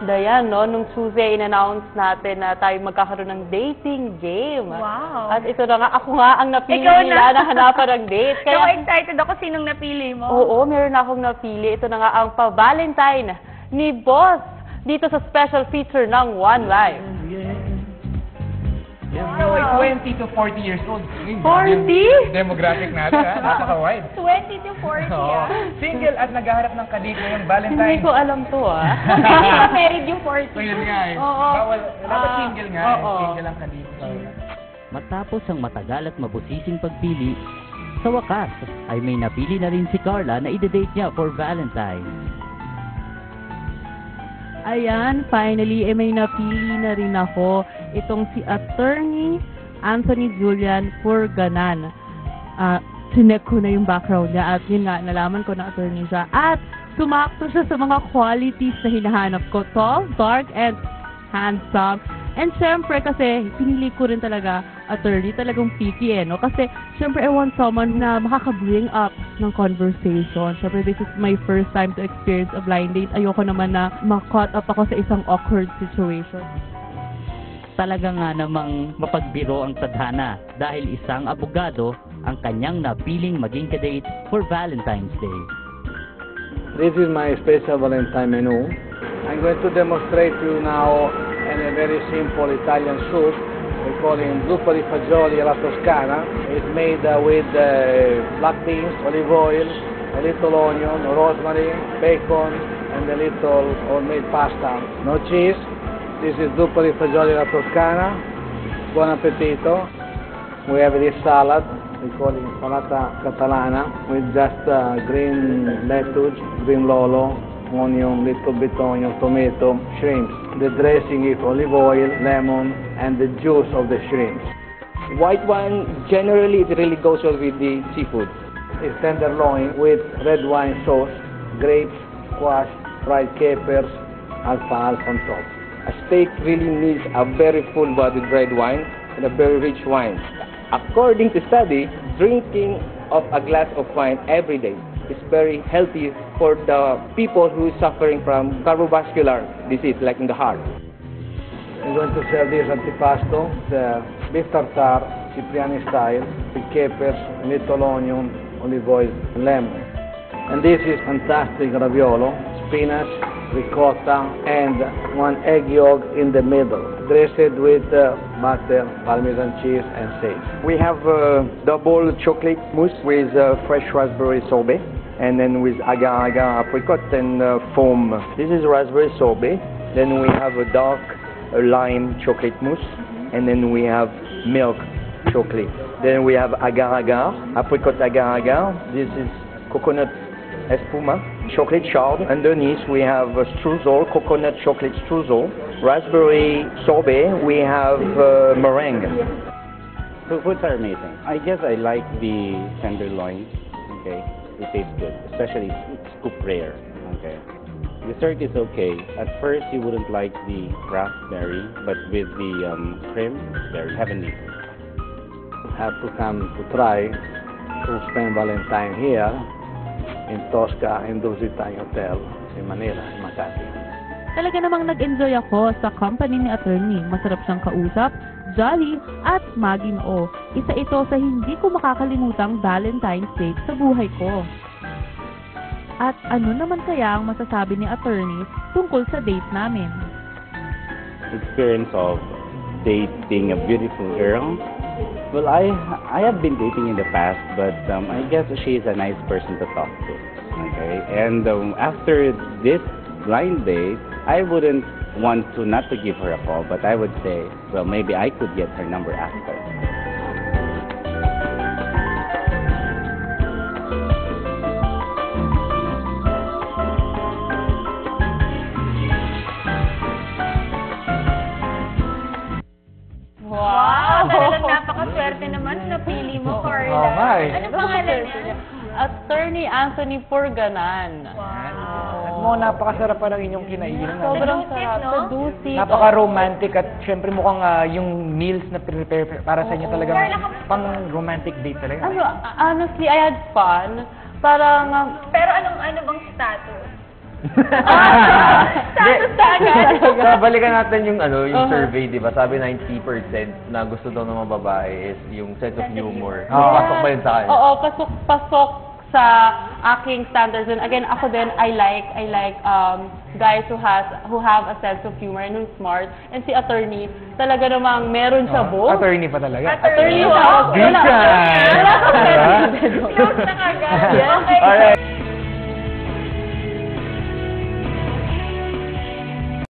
Dayan, no, nung Tuesday, in-announce natin na tayo magkakaroon ng dating game. Wow. At ito na nga, ako nga ang napili Ikaw nila na. na hanapan ng date. Kaya excited ako sinong napili mo. Oo, meron na akong napili. Ito na nga ang pa-Valentine ni Boss dito sa special feature ng One Life. Wow. 20 to 40 years old. 40? Demographic natin, ha? Napaka-wide. 20 to 40, Oo. Single at naghahanap ng kadate ngayong Valentine. Hindi ko alam to, ah. Married yung 40. So yun nga eh. Oo. Bawal, dapat single nga eh. Oo. Single ang kadate. Matapos ang matagal at mabusising pagpili, sa wakas ay may napili na rin si Carla na ide-date niya for Valentine's. Ayan, finally, may napili na rin ako. Itong si Attorney Anthony Julian Purganan. Sinek ko na yung background niya at yun nga, nalaman ko na attorney siya. At sumakto siya sa mga qualities na hinahanap ko. Tall, dark, and handsome. And syempre, kasi pinili ko rin talaga attorney, talagang picky no? Kasi syempre, I want someone na makaka-bring up ng conversation. Syempre, this is my first time to experience a blind date. Ayoko naman na ma-caught up ako sa isang awkward situation. Talaga nga namang mapagbiro ang tadhana dahil isang abogado ang kanyang napiling maging kadate for Valentine's Day. This is my special Valentine menu. I'm going to demonstrate to you now in a very simple Italian soup. We call it zuppa di fagioli alla Toscana. It's made with black beans, olive oil, a little onion, rosemary, bacon, and a little homemade pasta. No cheese. This is zuppa di fagioli alla Toscana. Buon appetito. We have this salad. We call it insalata catalana with just green lettuce, green lolo, onion, little bit onion, tomato, shrimps. The dressing is olive oil, lemon, and the juice of the shrimps. White wine, generally, it really goes well with the seafood. It's tenderloin with red wine sauce, grapes, squash, fried capers, alfalfa on top. A steak really needs a very full-bodied red wine and a very rich wine. According to study, drinking of a glass of wine every day is very healthy for the people who is suffering from cardiovascular disease, like in the heart. I'm going to serve this antipasto, the beef tartare, Cipriani style, with capers, little onion, olive oil, and lemon. And this is fantastic raviolo, spinach, ricotta, and one egg yolk in the middle, dressed with butter, Parmesan cheese, and sage. We have double chocolate mousse with fresh raspberry sorbet, and then with agar-agar apricot and foam. This is raspberry sorbet. Then we have a dark lime chocolate mousse, and then we have milk chocolate. Then we have agar-agar, apricot agar-agar. This is coconut espuma, chocolate shard. Underneath we have streusel, coconut chocolate streusel. Raspberry sorbet, we have meringue. So foods are amazing. I guess I like the tenderloin. Okay, it tastes good, especially it's cooked rare. Okay, dessert is okay. At first you wouldn't like the raspberry, but with the cream, it's very heavenly. Have to come to try to spend Valentine here in Tosca in Dusitani Hotel in Manila, in Makati. Talaga namang nag-enjoy ako sa company ni attorney. Masarap siyang kausap, jolly, at maging Isa ito sa hindi ko makakalimutang Valentine's Day sa buhay ko. At ano naman kaya ang masasabi ni attorney tungkol sa date namin? Experience of dating a beautiful girl. Well, I have been dating in the past, but I guess she is a nice person to talk to. Okay, and after this blind date, I wouldn't want to not to give her a call, but I would say, well, maybe I could get her number after. Wow! Talagang napakaswerte naman napili mo, Carla. Oo nga eh. Ano pangalan niya? Attorney Anthony Purganan. At mo, napakasarap pa ng inyong kinainan. Sobrang Seductive, sarap. no? Seductive. Napaka-romantic at syempre mukhang yung meals na prepare para sa inyo talagang Carla, pang-romantic date talaga. Honestly, I had fun. Parang, Pero ano bang status? Status na agad. So, balikan natin yung yung survey, di ba? Sabi 90% na gusto daw ng mga babae is yung sense of humor. So, pasok ba yun sa kanya? Oo, pasok sa aking standards. And again, ako din, I like guys who have a sense of humor and who's smart. And si attorney, talaga namang meron siya both. Attorney pa talaga. Attorney, Good wala guy. ka Cute na agad. Yes. Okay. Alright.